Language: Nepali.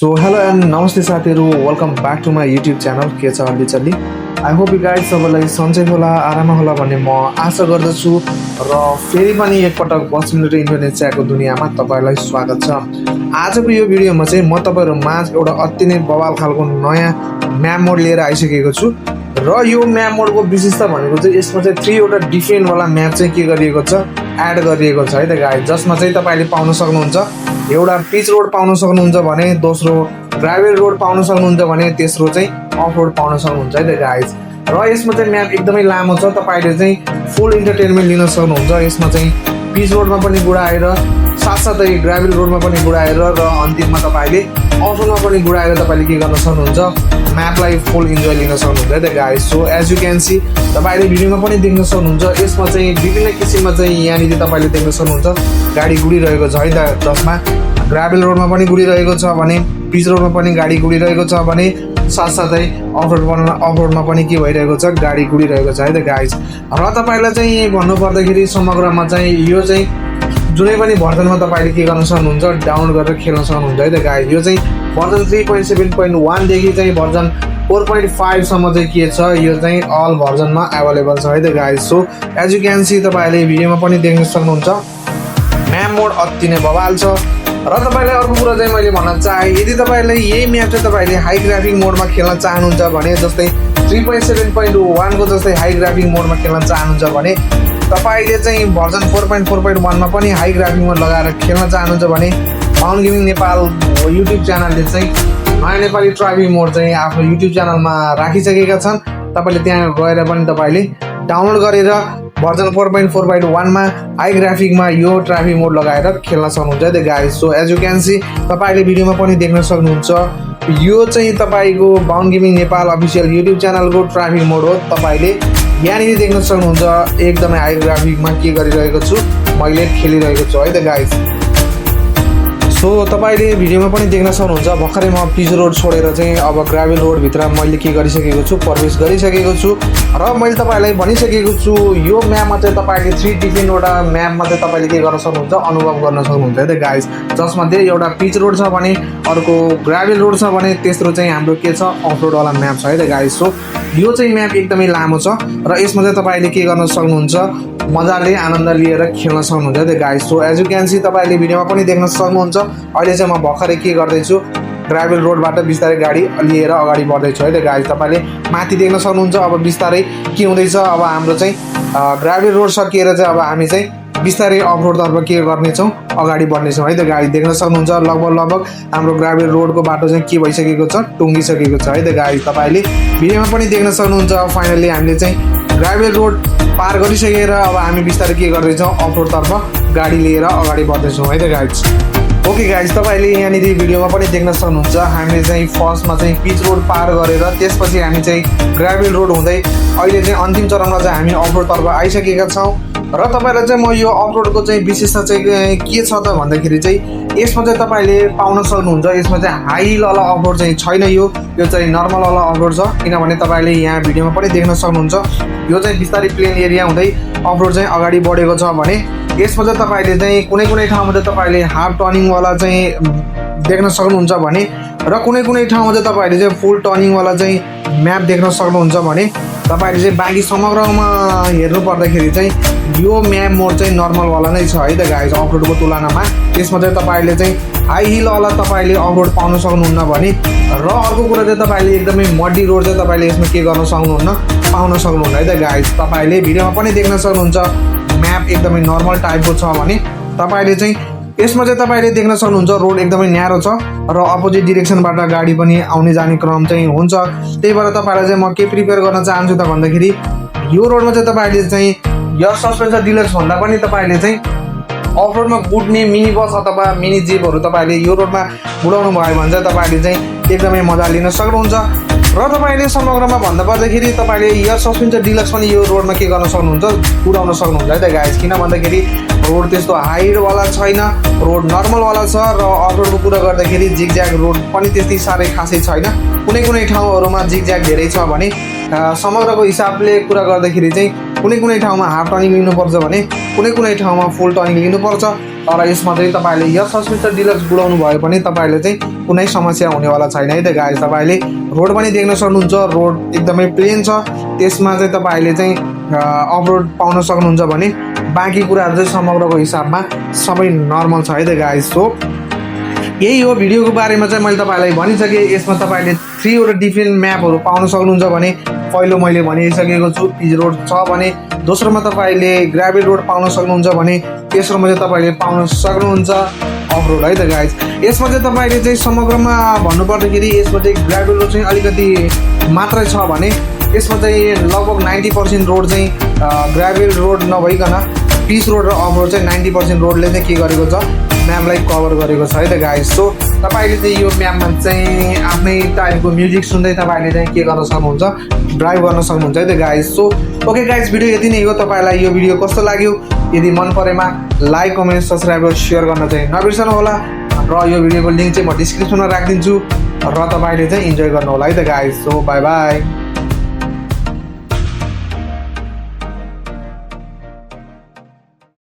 So hello and namaste साथीहरु, welcome back to my YouTube channel के छ अलि चल्ली। आई होप यु गाइज सबैलाई सन्चै होला, आराम होला भन्ने म आशा गर्दछु र फेरि पनि एकपटक 10 मिनेट इन्डोनेसियाको दुनियाँमा तपाईलाई स्वागत छ। आजको यो भिडियोमा चाहिँ म तपाईहरु माझ एउटा अति नै बवाल खालको नयाँ म्याप मोड लिएर आइसकेको छु र यो म्याप मोडको विशेषता भनेको चाहिँ यसमा चाहिँ 3 वटा डिफरेन्ट वाला म्याप चाहिँ के गरिएको छ, एड गरिएको छ है त गाइज, जसमा चाहिँ तपाईले पाउन सक्नुहुन्छ एउटा पिच रोड पाउन सक्नुहुन्छ भने, दोस्रो ग्राभल रोड पाउन सक्नुहुन्छ भने, तेस्रो चाहिँ अफ रोड पाउन सक्नुहुन्छ है त गाइज। र यसमा चाहिँ म्याप एकदमै लामो छ, तपाईले चाहिँ फुल इन्टरटेनमेन्ट लिन सक्नुहुन्छ। यसमा चाहिँ पिच रोडमा पनि गुडाएर, साथसाथै ग्राभल रोडमा पनि गुडाएर र अन्तिममा तपाईले अफ रोडमा पनि गुडाएर तपाईले के गर्न सक्नुहुन्छ, म्यापलाई फुल इन्जोय लिन सक्नुहुन्छ है त guys. So as you can see तपाईले भिडियोमा पनि देख्न सक्नुहुन्छ, यसमा चाहिँ विभिन्न किसिममा चाहिँ यहाँनिर तपाईले देख्न सक्नुहुन्छ गाडी गुडिरहेको छ है त, जसमा ग्राभल रोडमा पनि गुडिरहेको छ भने, पिच रोडमा पनि गाडी गुडिरहेको छ भने, साथसाथै अफ रोडमा पनि के भइरहेको छ, गाडी गुडिरहेको छ है त गाइज। र तपाईलाई चाहिँ भन्नुपर्दाखेरि समग्रमा चाहिँ यो चाहिँ जुनै पनि भर्जनमा तपाईले के गर्न सक्नुहुन्छ, डाउनलोड गरेर खेल्न सक्नुहुन्छ है त गाइज। यो चाहिँ भर्जन 3.7.1 देखि चाहिँ भर्जन 4.5 सम्म चाहिँ के छ, यो चाहिँ अल भर्जनमा अवेलेबल छ है त guys. So as you can see तपाईले भिडियोमा पनि देख्न सक्नुहुन्छ म्याप मोड अति नै बवाल छ। र तपाईलाई अर्को कुरा चाहिँ मैले भन्न चाहे, यदि तपाईले यही म्याप चाहिँ तपाईले हाई ग्राफिक मोडमा खेल्न चाहनुहुन्छ भने, जस्तै 3.7.1 को जस्तै हाई ग्राफिक मोडमा खेल्न चाहनुहुन्छ भने, तपाईले चाहिँ भर्जन 4.4.1 मा पनि हाई ग्राफिक मोड लगाएर खेल्न चाहनुहुन्छ भने, फाउन्ड गेमिङ नेपाल युट्युब च्यानलले चाहिँ नयाँ नेपाली ट्राफिक मोड चाहिँ आफ्नो युट्युब च्यानलमा राखिसकेका छन्। तपाईले त्यहाँ गएर पनि तपाईले डाउनलोड गरेर भर्जन 4.4.1 मा हाई ग्राफिकमा यो ट्राफिक मोड लगाएर खेल्न सक्नुहुन्छ है त guys. So as you can see तपाईले भिडियोमा पनि देख्न सक्नुहुन्छ, यो चाहिँ तपाईको found gaming Nepal official YouTube च्यानलको ट्राफिक मोड हो। तपाईले यहाँनिर देख्न सक्नुहुन्छ एकदमै हाई ग्राफिकमा के गरिरहेको छु, मैले खेलिरहेको छु है त गाइज। सो तपाईले भिडियोमा पनि देख्न सक्नुहुन्छ भर्खरै म पिच रोड छोडेर चाहिँ अब ग्राभल रोडभित्र मैले के गरिसकेको छु, प्रवेश गरिसकेको छु। र मैले तपाईलाई भनिसकेको छु यो म्यापमा चाहिँ तपाईले 3 डिफरेन्टवटा म्यापमा चाहिँ तपाईले के गर्न सक्नुहुन्छ, अनुभव गर्न सक्नुहुन्छ है त गाइज। जसमध्ये एउटा पिच रोड छ भने, अर्को ग्राभल रोड छ भने, तेस्रो चाहिँ हाम्रो के छ, अफ रोडवाला म्याप छ है त गाइज। सो यो चाहिँ म्याप एकदमै लामो छ र यसमा चाहिँ तपाईले के गर्न सक्नुहुन्छ, मजाले आनन्द लिएर खेल्न सक्नुहुन्छ है त guys. So as you can see तपाईले भिडियोमा पनि देख्न सक्नुहुन्छ, अहिले चाहिँ म भर्खरै के गर्दैछु, ग्राभल रोडबाट बिस्तारै गाडी लिएर अगाडि बढ्दैछु है त गाइज। तपाईले माथि देख्न सक्नुहुन्छ अब बिस्तारै के हुँदैछ, अब हाम्रो चाहिँ ग्राभल रोड सकिएर चाहिँ अब हामी चाहिँ बिस्तारै अफ रोडतर्फ के गर्नेछौँ, अगाडि बढ्नेछौँ है त गाइज। देख्न सक्नुहुन्छ लगभग हाम्रो ग्राभल रोडको बाटो चाहिँ के भइसकेको छ, टुङ्गिसकेको छ है त गाइज। तपाईले भिडियोमा पनि देख्न सक्नुहुन्छ फाइनली हामीले चाहिँ ग्राभल रोड पार गरिसकेर अब हामी बिस्तारै के गर्दैछौँ, अफ रोडतर्फ गाडी लिएर अगाडि बढ्दैछौँ है त गाइज। ओके गाइज, तपाईले यहाँनिर भिडियोमा पनि देख्न सक्नुहुन्छ हामीले चाहिँ फर्स्टमा चाहिँ पिच रोड पार गरेर त्यसपछि हामी चाहिँ ग्राभल रोड हुँदै अहिले चाहिँ अन्तिम चरणमा चाहिँ हामी अफ रोडतर्फ आइसकेका छौँ। र तपाईलाई चाहिँ म यो अफ रोडको चाहिँ विशेषता चाहिँ के छ त भन्दाखेरि चाहिँ यसमा चाहिँ तपाईले पाउन सक्नुहुन्छ, यसमा चाहिँ हाई वाला अफ रोड चाहिँ छैन, यो चाहिँ नर्मल वाला अफ रोड छ। किनभने तपाईले यहाँ भिडियोमा पनि देख्न सक्नुहुन्छ यो चाहिँ बिस्तारै प्लेन एरिया हुँदै अफ रोड चाहिँ अगाडि बढेको छ भने, यसमा चाहिँ तपाईले चाहिँ कुनै ठाउँमा चाहिँ तपाईले हाफ टर्निङवाला चाहिँ देख्न सक्नुहुन्छ भने, र कुनै ठाउँमा चाहिँ तपाईले चाहिँ फुल टर्निङवाला चाहिँ म्याप देख्न सक्नुहुन्छ भने, तपाईले चाहिँ बाँकी समग्रमा हेर्नु पर्दाखेरि चाहिँ यो म्याप मोड चाहिँ नर्मलवाला नै छ है त गाइज अफ रोडको तुलनामा। त्यसमा चाहिँ तपाईले चाहिँ हाई हिलवाला तपाईले अफ रोड पाउन सक्नुहुन्न भने, र अर्को कुरा चाहिँ तपाईले एकदमै मडी रोड चाहिँ तपाईले यसमा के गर्न सक्नुहुन्न, पाउन सक्नुहुन्न है त गाइज। तपाईले भिडियोमा पनि देख्न सक्नुहुन्छ म्याप एकदमै नर्मल टाइपको छ भने, तपाईले चाहिँ यसमा चाहिँ तपाईले देख्न सक्नुहुन्छ रोड एकदमै न्यारो छ र अपोजिट डिरेक्सनबाट गाडी पनि आउने जाने क्रम चाहिँ हुन्छ। त्यही भएर तपाईलाई चाहिँ म के प्रिपेयर गर्न चाहन्छु त भन्दाखेरि यो रोडमा चाहिँ तपाईले चाहिँ एयर सस्पेन्सन डिलक्स भन्दा पनि तपाईले चाहिँ अफ रोडमा कुद्ने मिनी बस अथवा मिनी जिपहरू तपाईले यो रोडमा बुलाउनु भयो भने चाहिँ तपाईले चाहिँ एकदमै मजा लिन सक्नुहुन्छ। र तपाईले समग्रमा भन्दा पर्दाखेरि तपाईले एयर सस्पेन्सन डिलक्स पनि यो रोडमा के गर्न सक्नुहुन्छ, कुदाउन सक्नुहुन्छ है त गाइज। किन भन्दाखेरि रोड त्यस्तो हाइटवाला छैन, रोड नर्मलवाला छ। र अफ रोडको कुरा गर्दाखेरि जिगज्याग रोड पनि त्यति साह्रै खासै छैन, कुनै ठाउँहरूमा जिगज्याग धेरै छ भने, समग्रको हिसाबले कुरा गर्दाखेरि चाहिँ कुनै ठाउँमा हाफ टर्निङ लिनुपर्छ भने, कुनै ठाउँमा फुल टर्निङ लिनुपर्छ। तर यसमा चाहिँ तपाईँले यस हस्पिटल डिलक्स बुढाउनु भए पनि तपाईँले चाहिँ कुनै समस्या हुनेवाला छैन है त गाइस। तपाईँले रोड पनि देख्न सक्नुहुन्छ, रोड एकदमै प्लेन छ, त्यसमा चाहिँ तपाईँले चाहिँ अफ रोड पाउन सक्नुहुन्छ भने बाँकी कुराहरू चाहिँ समग्रको हिसाबमा सबै नर्मल छ है त गाइस। सो यही हो भिडियोको बारेमा चाहिँ मैले तपाईँलाई भनिसकेँ। यसमा तपाईँले 3 वटा डिफ्रेन्ट म्यापहरू पाउन सक्नुहुन्छ भने पहिलो मैले भनिसकेको छु पिच रोड छ भने, दोस्रोमा तपाईँले ग्राभल रोड पाउन सक्नुहुन्छ भने तेस्रोमा चाहिँ तपाईँले पाउन सक्नुहुन्छ अफ रोड है त गाइस। यसमा चाहिँ तपाईँले चाहिँ समग्रमा भन्नुपर्दाखेरि यसमा चाहिँ ग्राभल रोड चाहिँ अलिकति मात्रै छ भने यसमा चाहिँ लगभग 90% रोड चाहिँ ग्राभल रोड नभइकन पिच रोड र अफ रोड चाहिँ 90% रोडले चाहिँ के गरेको छ म्यापलाई कभर गरेको छ है त गाइस। सो तपाईँले चाहिँ यो म्यापमा चाहिँ आफ्नै टाइपको म्युजिक सुन्दै तपाईँले चाहिँ के गर्न सक्नुहुन्छ, ड्राइभ गर्न सक्नुहुन्छ है त guys. So okay guys, video यति नै हो। तपाईँलाई यो भिडियो कस्तो लाग्यो, यदि मन परेमा लाइक कमेन्ट सब्सक्राइब र सेयर गर्न चाहिँ नबिर्सनु होला र यो भिडियोको लिङ्क चाहिँ म डिस्क्रिप्सनमा राखिदिन्छु र तपाईँले चाहिँ इन्जोय गर्नु होला है त गाइस। So by by.